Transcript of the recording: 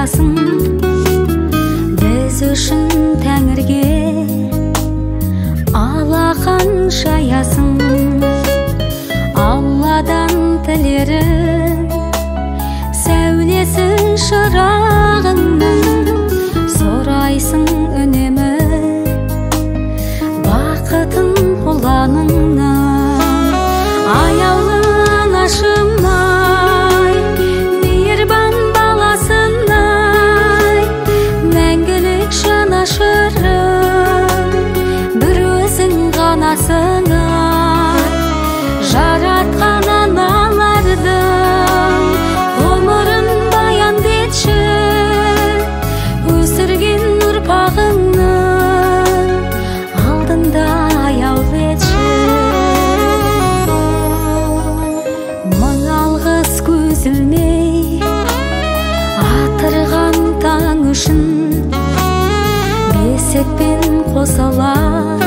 шаясың, біз үшін тәңірге алақан шаясың. Алладан тілерің, сәулесін шырағыңның, сұрайсың үнемі бақытын құланыңнан. Аяулы анашымай, мейірбан баласынай, мәңгілік жанашырым, бір өзің ғанасыңай. Жаратқан аналардың ғұмырын баян етші, өсірген ұрпағыңның алдында аяулы етші. Мың алғыс көзілмей атырған таң үшін, бесікпен қосылар